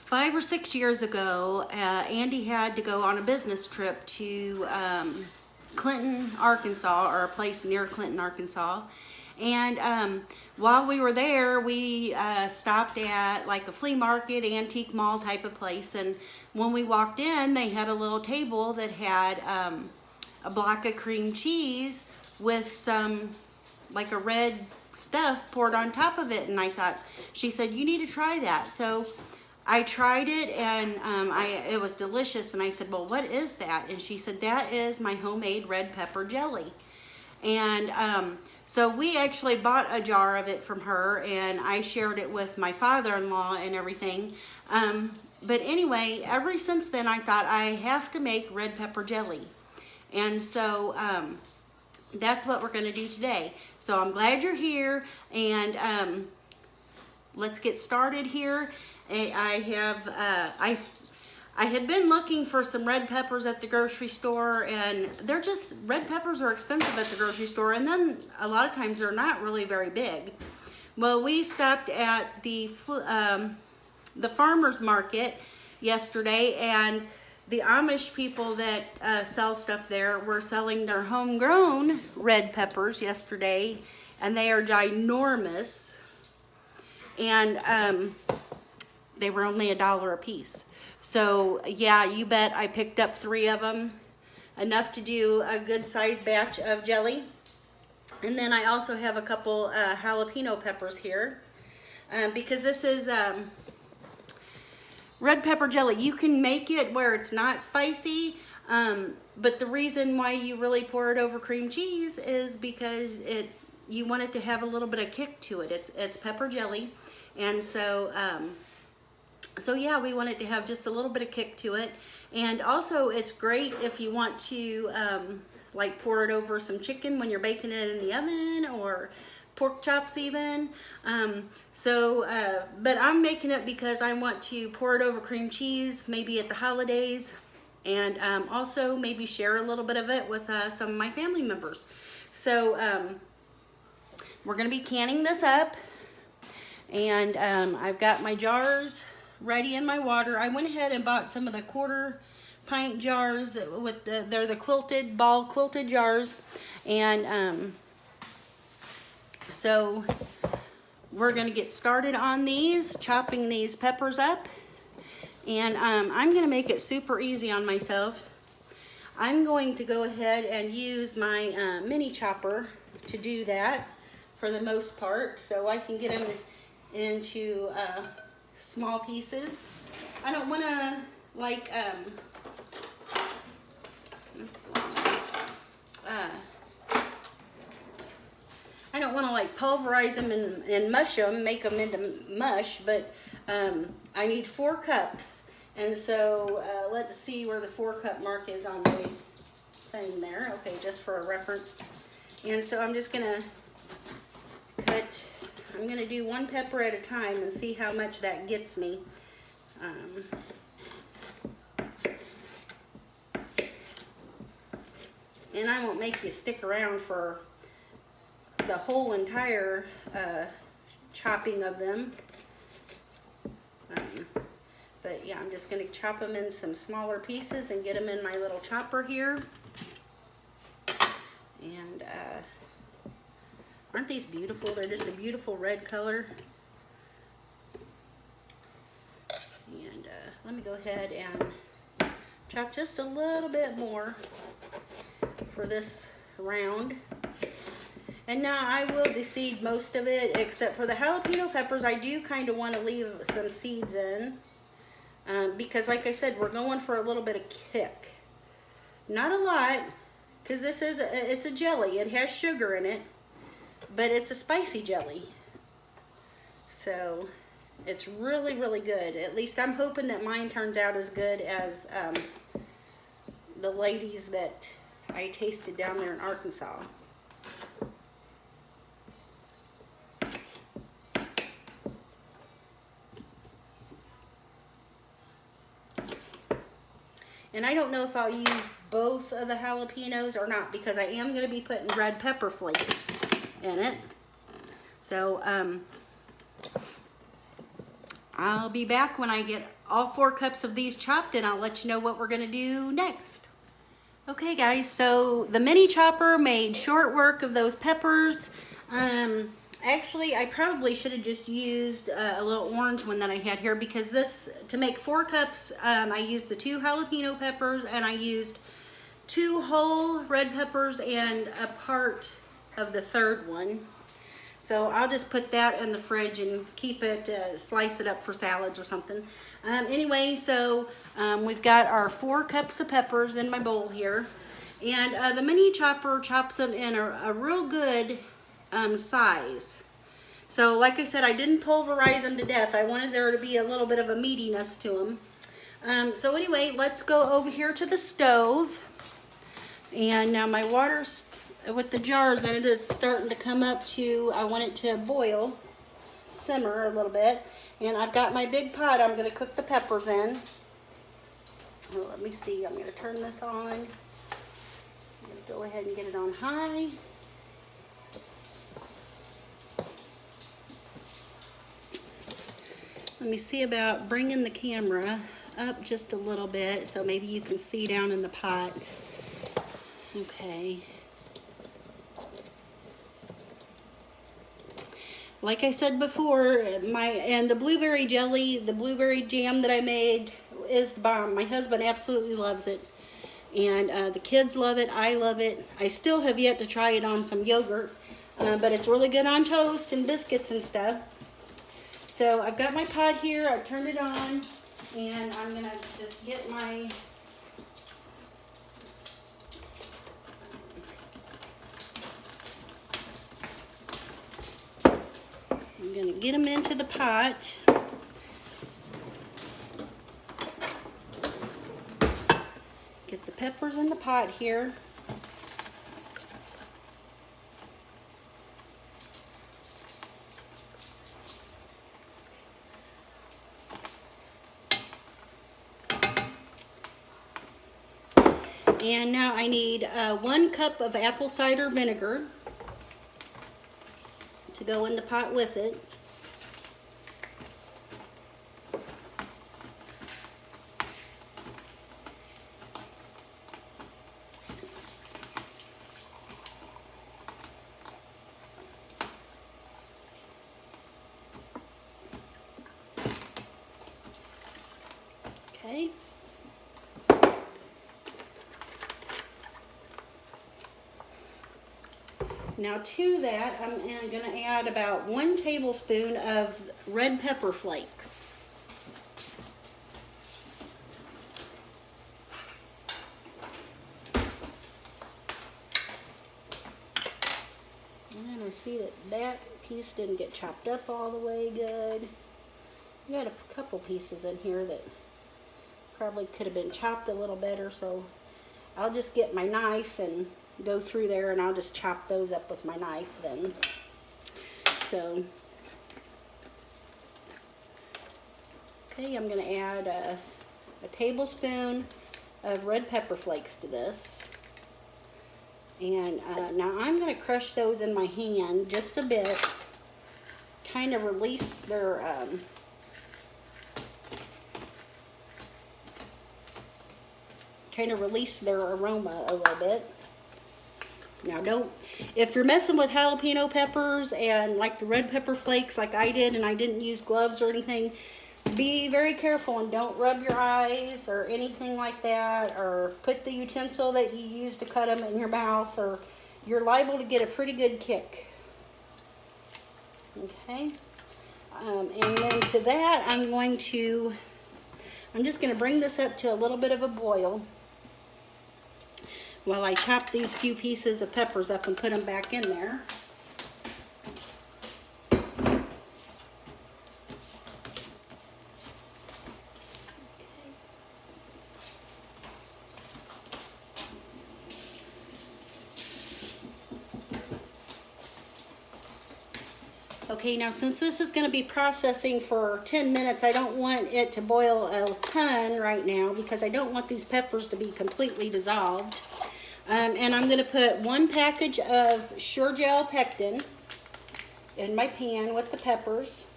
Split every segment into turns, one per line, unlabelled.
5 or 6 years ago, Andy had to go on a business trip to Clinton, Arkansas, or a place near Clinton, Arkansas. And while we were there, we stopped at like a flea market, antique mall type of place. And when we walked in, they had a little table that had a block of cream cheese with some, like a red stuff poured on top of it. And I thought, she said, you need to try that. So I tried it, and it was delicious. And I said, well, what is that? And she said, that is my homemade red pepper jelly. And so we actually bought a jar of it from her, and I shared it with my father-in-law and everything. But anyway, ever since then, I thought I have to make red pepper jelly. And so that's what we're going to do today. So I'm glad you're here, and let's get started here. I had been looking for some red peppers at the grocery store, and red peppers are expensive at the grocery store, and then a lot of times they're not really very big. Well, we stopped at the farmer's market yesterday, and the Amish people that sell stuff there were selling their homegrown red peppers yesterday, and they are ginormous, and they were only $1 a piece. So yeah, you bet I picked up 3 of them, enough to do a good sized batch of jelly. And then I also have a couple jalapeno peppers here, because this is red pepper jelly. You can make it where it's not spicy, but the reason why you really pour it over cream cheese is because you want it to have a little bit of kick to it. It's pepper jelly, and so yeah, we want it to have just a little bit of kick to it. And also it's great if you want to like pour it over some chicken when you're baking it in the oven, or pork chops even. But I'm making it because I want to pour it over cream cheese, maybe at the holidays, and also maybe share a little bit of it with some of my family members. So we're gonna be canning this up, and I've got my jars ready in my water. I went ahead and bought some of the 1/4 pint jars they're the ball quilted jars, and so we're gonna get started on these, chopping these peppers up, and I'm gonna make it super easy on myself. I'm going to go ahead and use my mini chopper to do that for the most part, so I can get them into small pieces. I don't want to like I don't want to like pulverize them and mush them, make them into mush, but I need 4 cups, and so let's see where the 4-cup mark is on the thing there. Okay, just for a reference. And so I'm just gonna I'm going to do 1 pepper at a time and see how much that gets me. And I won't make you stick around for the whole entire chopping of them. But yeah, I'm just going to chop them in some smaller pieces and get them in my little chopper here. And aren't these beautiful? They're just a beautiful red color. And let me go ahead and chop just a little bit more for this round. And now I will deseed most of it, except for the jalapeno peppers. I do kind of want to leave some seeds in, because like I said, we're going for a little bit of kick. Not a lot, because it's a jelly. It has sugar in it, but it's a spicy jelly. So it's really, really good. At least I'm hoping that mine turns out as good as the ladies that I tasted down there in Arkansas. And I don't know if I'll use both of the jalapenos or not, because I am going to be putting red pepper flakes in it. So I'll be back when I get all 4 cups of these chopped, and I'll let you know what we're gonna do next. Okay guys, so the mini chopper made short work of those peppers. Actually, I probably should have just used a little orange one that I had here, because this, to make 4 cups, I used the 2 jalapeno peppers, and I used 2 whole red peppers and a part of the 3rd one. So I'll just put that in the fridge and keep it, slice it up for salads or something. Anyway, so we've got our 4 cups of peppers in my bowl here. And the mini chopper chops them in a real good size. So like I said, I didn't pulverize them to death. I wanted there to be a little bit of a meatiness to them. So anyway, let's go over here to the stove. And now my water's with the jars, and it is starting to come up to, I want it to boil, simmer a little bit. And I've got my big pot I'm going to cook the peppers in. Well, let me see, I'm going to turn this on. I'm going to go ahead and get it on high. Let me see about bringing the camera up just a little bit so maybe you can see down in the pot. Okay. Like I said before, the blueberry jelly, the blueberry jam that I made is the bomb. My husband absolutely loves it. And the kids love it. I love it. I still have yet to try it on some yogurt. But it's really good on toast and biscuits and stuff. So I've got my pot here. I've turned it on. And I'm going to just get my... I'm going to get them into the pot. Get the peppers in the pot here. And now I need 1 cup of apple cider vinegar to go in the pot with it. Okay. Now to that, I'm going to add about 1 tablespoon of red pepper flakes. And I see that piece didn't get chopped up all the way good. We got a couple pieces in here that probably could have been chopped a little better, so I'll just get my knife and go through there, and I'll just chop those up with my knife then. So, okay, I'm going to add a tablespoon of red pepper flakes to this. And now I'm going to crush those in my hand just a bit, kind of release their aroma a little bit. Now if you're messing with jalapeno peppers and like the red pepper flakes like I did, and I didn't use gloves or anything, be very careful and don't rub your eyes or anything like that, or put the utensil that you use to cut them in your mouth, or you're liable to get a pretty good kick. Okay, and then to that I'm just going to bring this up to a little bit of a boil while I chop these few pieces of peppers up and put them back in there. Okay, now since this is going to be processing for 10 minutes, I don't want it to boil a ton right now because I don't want these peppers to be completely dissolved. And I'm going to put 1 package of Sure Gel pectin in my pan with the peppers.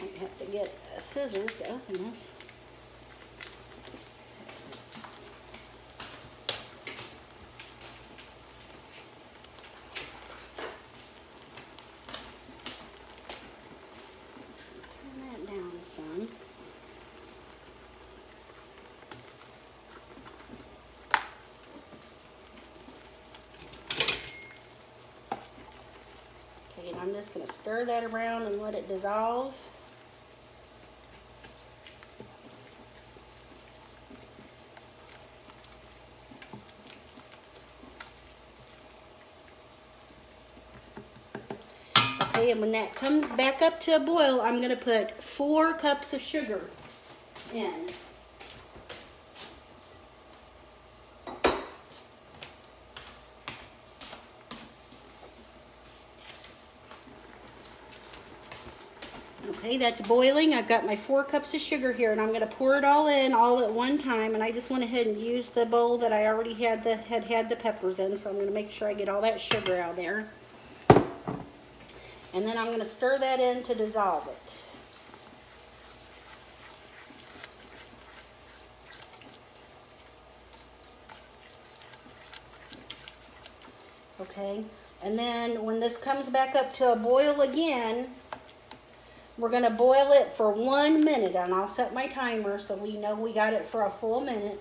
Might have to get scissors to open this. Turn that down some. Okay, and I'm just going to stir that around and let it dissolve. Okay, and when that comes back up to a boil, I'm going to put 4 cups of sugar in. Okay, that's boiling. I've got my 4 cups of sugar here, and I'm going to pour it all in all at one time. And I just went ahead and used the bowl that I already had the peppers in, so I'm going to make sure I get all that sugar out there. And then I'm going to stir that in to dissolve it. Okay, and then when this comes back up to a boil again, we're going to boil it for 1 minute, and I'll set my timer so we know we got it for a full minute.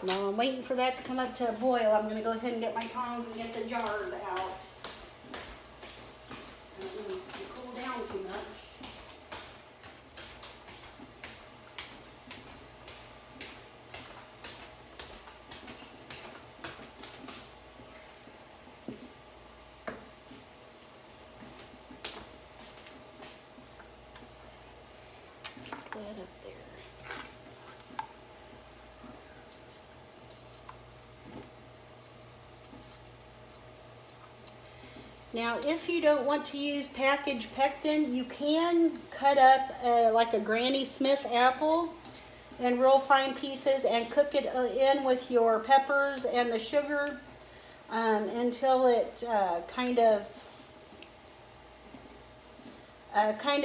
Now I'm waiting for that to come up to a boil. I'm going to go ahead and get my tongs and get the jars out. I don't want it to cool down too much. Put that up there. Now, if you don't want to use packaged pectin, you can cut up like a Granny Smith apple in real fine pieces and cook it in with your peppers and the sugar until it kind of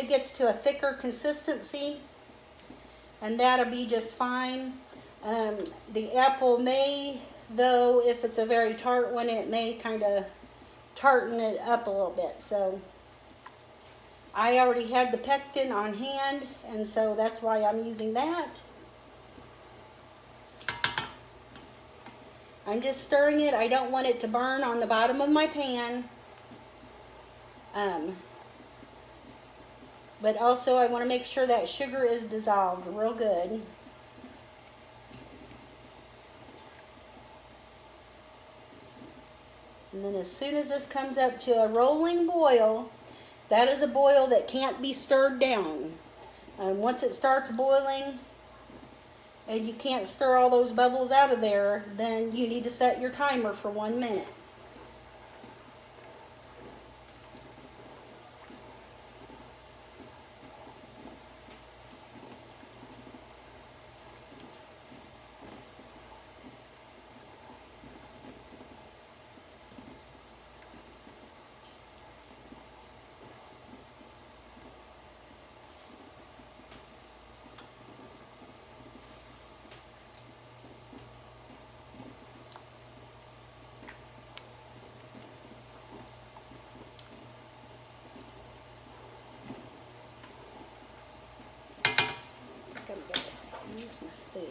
gets to a thicker consistency, and that'll be just fine. The apple may, though, if it's a very tart one, it may kind of tarten it up a little bit. So I already had the pectin on hand, and so that's why I'm using that. I'm just stirring it. I don't want it to burn on the bottom of my pan. But also I want to make sure that sugar is dissolved real good. And then as soon as this comes up to a rolling boil, that is a boil that can't be stirred down. Once it starts boiling and you can't stir all those bubbles out of there, then you need to set your timer for 1 minute. I'm going to use my spoon.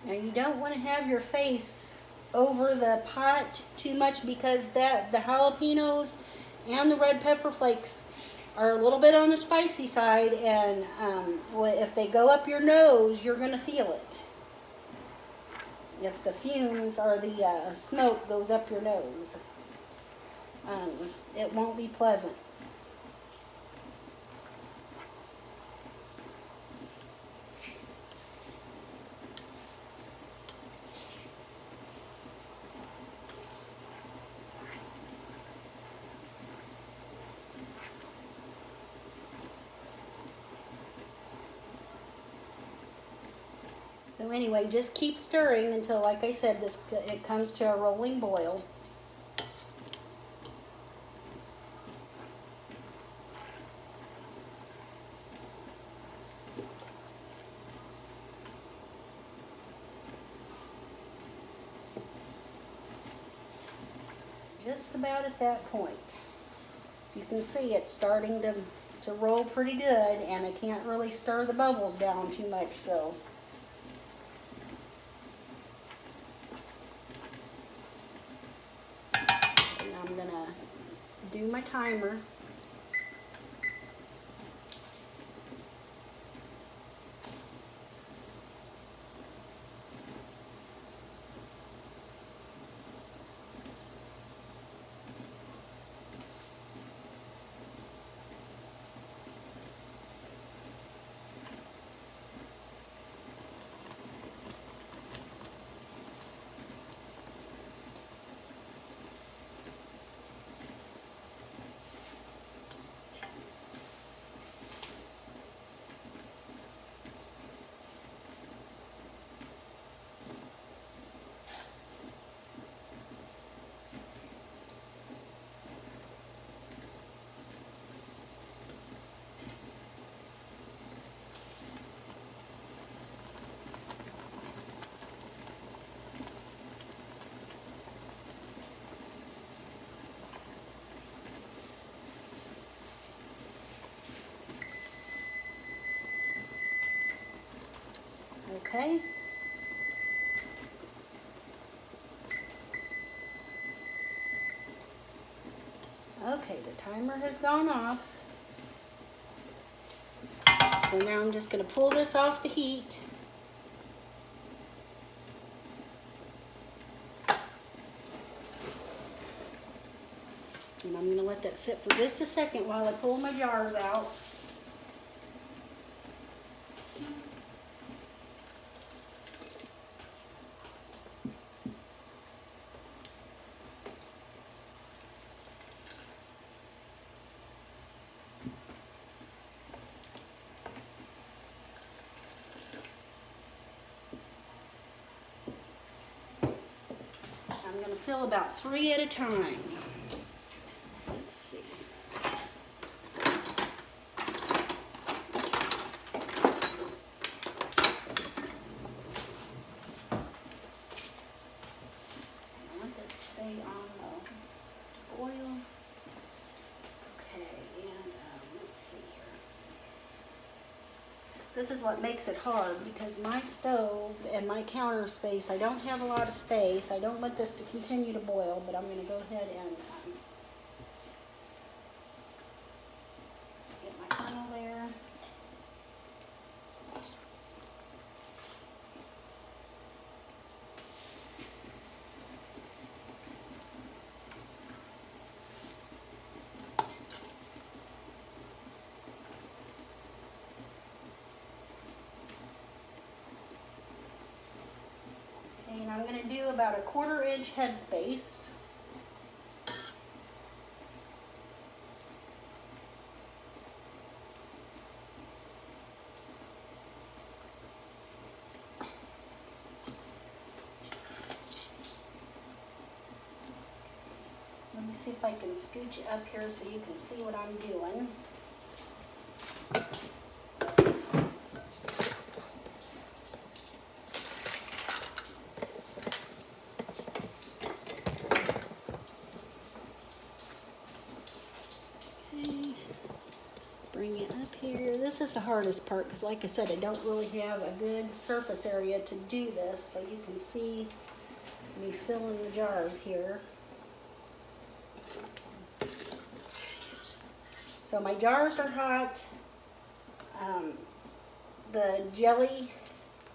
Now you don't want to have your face over the pot too much, because the jalapenos and the red pepper flakes are a little bit on the spicy side, and if they go up your nose, you're going to feel it. if the fumes or the smoke goes up your nose. It won't be pleasant. So anyway, just keep stirring until, like I said, it comes to a rolling boil. Just about at that point. You can see it's starting to roll pretty good, and I can't really stir the bubbles down too much, so. And I'm gonna do my timer. Okay. Okay, the timer has gone off. So now I'm just going to pull this off the heat. And I'm going to let that sit for just a second while I pull my jars out. I'm going to fill about 3 at a time. Let's see. I want that to stay on the boil. Okay, and let's see here. This is what makes it hard, because my stove and my counter space, I don't have a lot of space. I don't want this to continue to boil, but I'm going to go ahead and get my funnel there. And I'm going to do about a 1/4 inch headspace. Let me see if I can scooch it up here so you can see what I'm doing. Bring it up here. This is the hardest part because, like I said, I don't really have a good surface area to do this, so you can see me filling the jars here. So my jars are hot. The jelly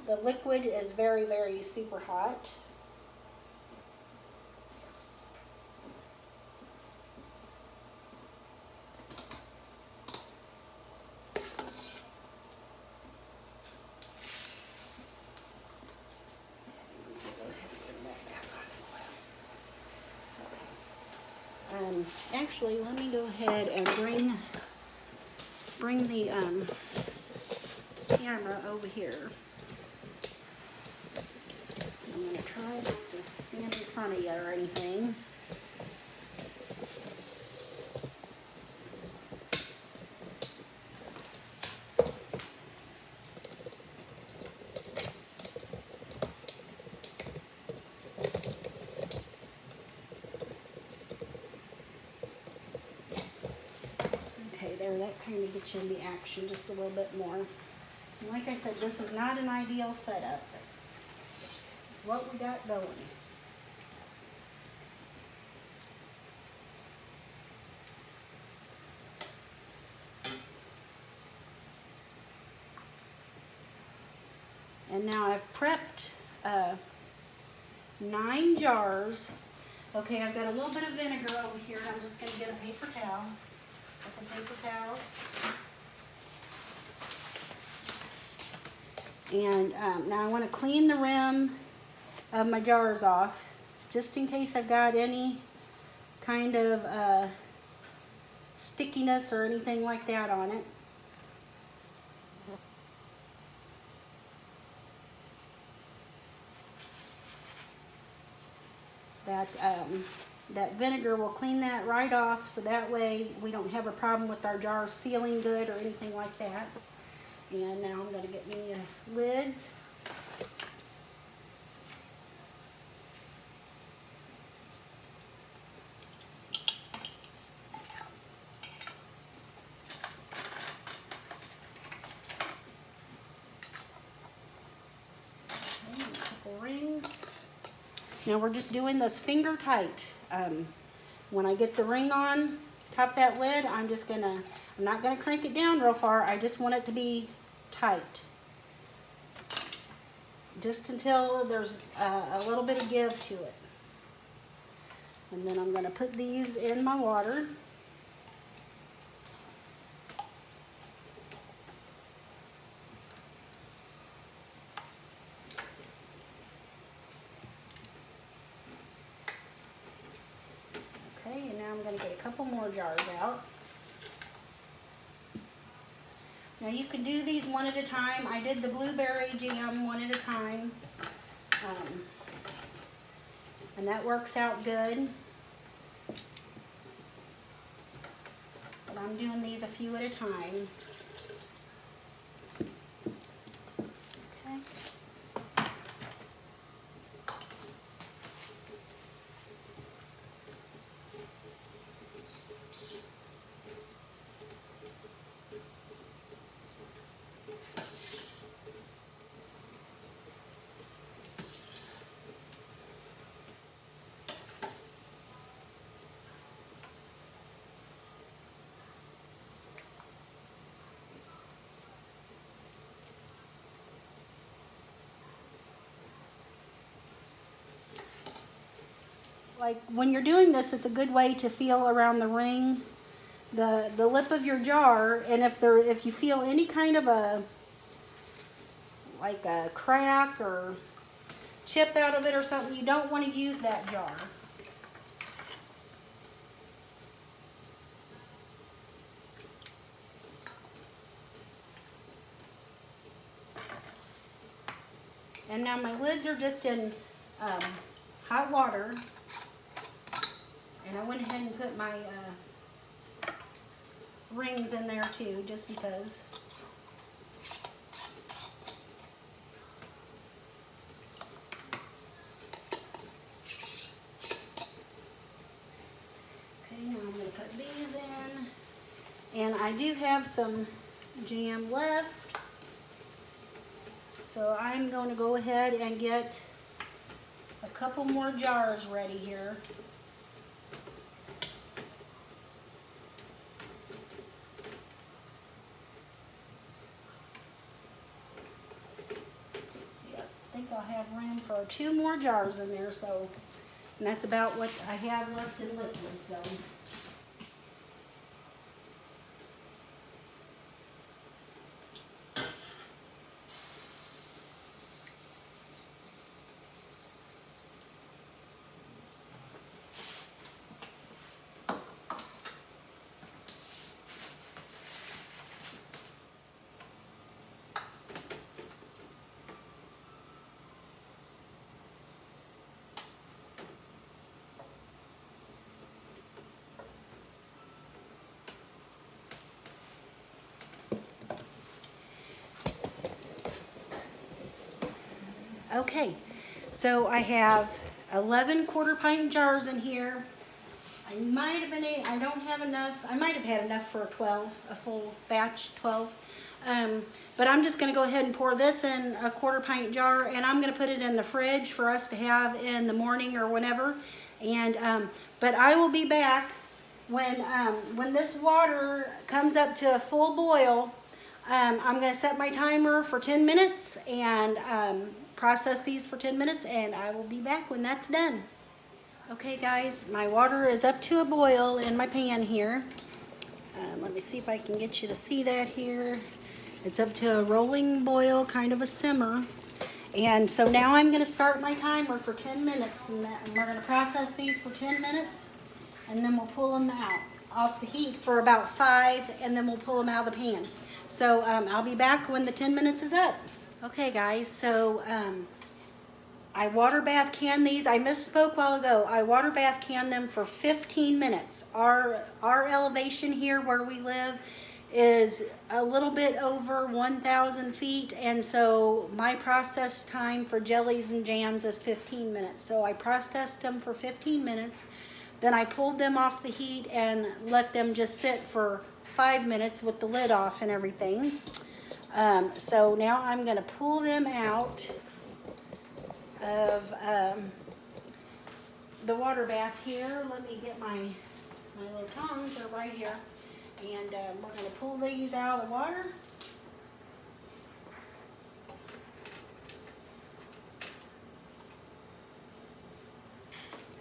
the liquid is very, very super hot. Actually, let me go ahead and bring the camera over here. I'm going to try not to stand in front of you or anything. That kind of gets you in the action just a little bit more. And like I said, this is not an ideal setup. It's what we got going. And now I've prepped 9 jars. Okay, I've got a little bit of vinegar over here. I'm just going to get a paper towel. Some paper towels. And now I want to clean the rim of my jars off, just in case I've got any kind of stickiness or anything like that on it. That vinegar will clean that right off, so that way we don't have a problem with our jars sealing good or anything like that. And now I'm going to get me lids. Okay, a couple rings. Now we're just doing this finger tight. When I get the ring on top of that lid, I'm not gonna crank it down real far. I just want it to be tight. Just until there's a little bit of give to it. And then I'm gonna put these in my water. Okay, and now I'm going to get a couple more jars out. Now you can do these one at a time. I did the blueberry jam one at a time. And that works out good. But I'm doing these a few at a time. Okay. Like when you're doing this, it's a good way to feel around the ring, the lip of your jar, and if you feel any kind of a crack or chip out of it or something, you don't want to use that jar. And now my lids are just in hot water. And I went ahead and put my rings in there too, just because. Okay, now I'm going to put these in. And I do have some jam left. So I'm going to go ahead and get a couple more jars ready here. or 2 more jars in there, so, and that's about what I have left in liquid, so. Okay, so I have 11 quarter-pint jars in here. I might have been, I don't have enough, I might have had enough for 12, a full batch, 12. But I'm just gonna go ahead and pour this in a quarter-pint jar, and I'm gonna put it in the fridge for us to have in the morning or whenever. And, but I will be back when this water comes up to a full boil. I'm gonna set my timer for 10 minutes and process these for 10 minutes, and I will be back when that's done. Okay guys, my water is up to a boil in my pan here. Let me see if I can get you to see that here. It's up to a rolling boil, kind of a simmer. And so now I'm gonna start my timer for 10 minutes, and we're gonna process these for 10 minutes, and then we'll pull them out off the heat for about 5, and then we'll pull them out of the pan. So I'll be back when the 10 minutes is up. Okay guys, so I water bath can these. I misspoke a while ago. I water bath can them for 15 minutes. Our elevation here where we live is a little bit over 1,000 feet, and so my process time for jellies and jams is 15 minutes. So I processed them for 15 minutes, then I pulled them off the heat and let them just sit for 5 minutes with the lid off and everything. So now I'm going to pull them out of the water bath here. Let me get my little tongs are right here. And we're going to pull these out of the water.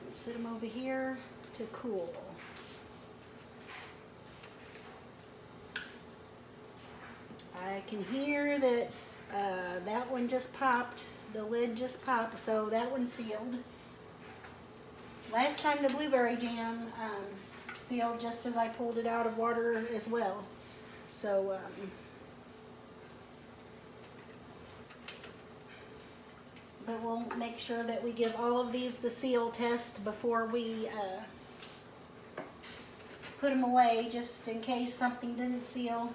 And sit them over here to cool. I can hear that that one just popped. The lid just popped, so that one's sealed. Last time the blueberry jam sealed just as I pulled it out of water as well. So but we'll make sure that we give all of these the seal test before we put them away, just in case something didn't seal.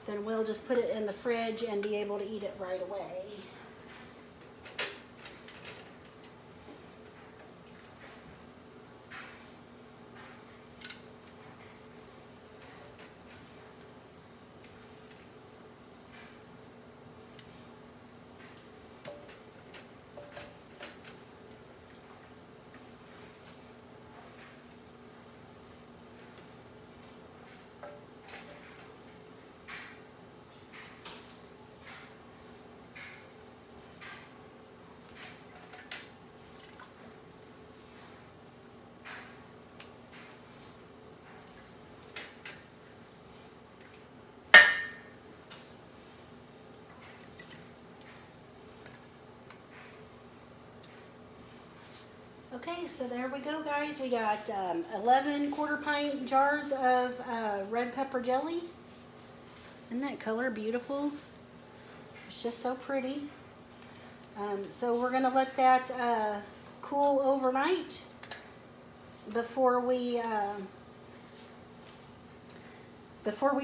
Then we'll just put it in the fridge and be able to eat it right away. Okay, so there we go, guys. We got 11 quarter-pint jars of red pepper jelly. Isn't that color beautiful? It's just so pretty. So we're gonna let that cool overnight before we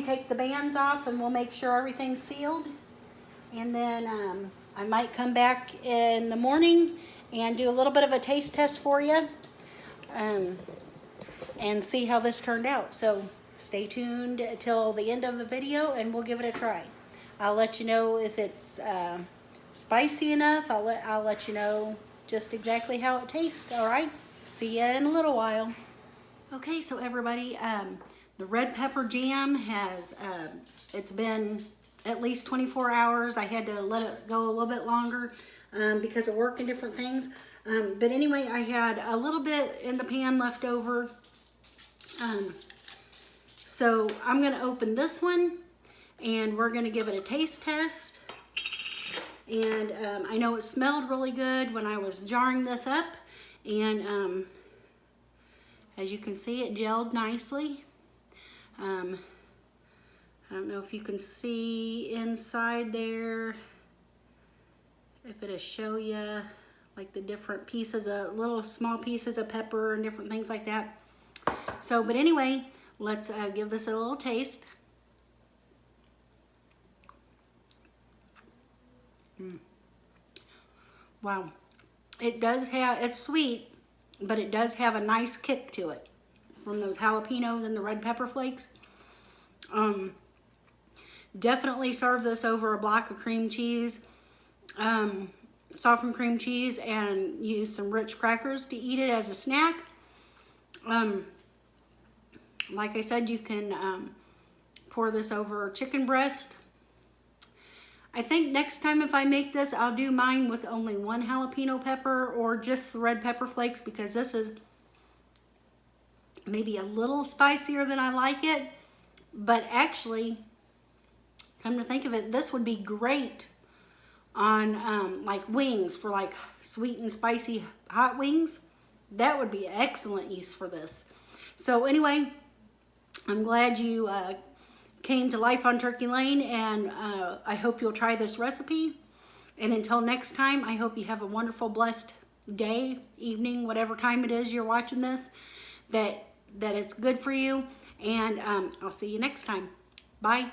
take the bands off, and we'll make sure everything's sealed. And then I might come back in the morning and do a little bit of a taste test for you and see how this turned out. So stay tuned till the end of the video and we'll give it a try. I'll let you know if it's spicy enough. I'll let you know just exactly how it tastes. All right, see ya in a little while. Okay, so everybody, the red pepper jam has it's been at least 24 hours. I had to let it go a little bit longer. because of work and different things. But anyway, I had a little bit in the pan left over. So I'm gonna open this one and we're gonna give it a taste test. And I know it smelled really good when I was jarring this up. And as you can see, it gelled nicely. I don't know if you can see inside there, if it'll show you like the different pieces of, little small pieces of pepper and different things like that. So, but anyway, let's give this a little taste. Wow. It does have, it's sweet, but it does have a nice kick to it from those jalapenos and the red pepper flakes. Definitely serve this over a block of cream cheese, softened cream cheese, and use some rich crackers to eat it as a snack. Like I said, you can pour this over chicken breast. I think next time if I make this, I'll do mine with only one jalapeno pepper or just the red pepper flakes, because this is maybe a little spicier than I like it. But actually, come to think of it, this would be great on like wings, for like sweet and spicy hot wings. That would be excellent use for this. So anyway, I'm glad you came to Life on Turkey Lane, and I hope you'll try this recipe. And until next time, I hope you have a wonderful, blessed day, evening, whatever time it is you're watching this, that it's good for you. And I'll see you next time. Bye.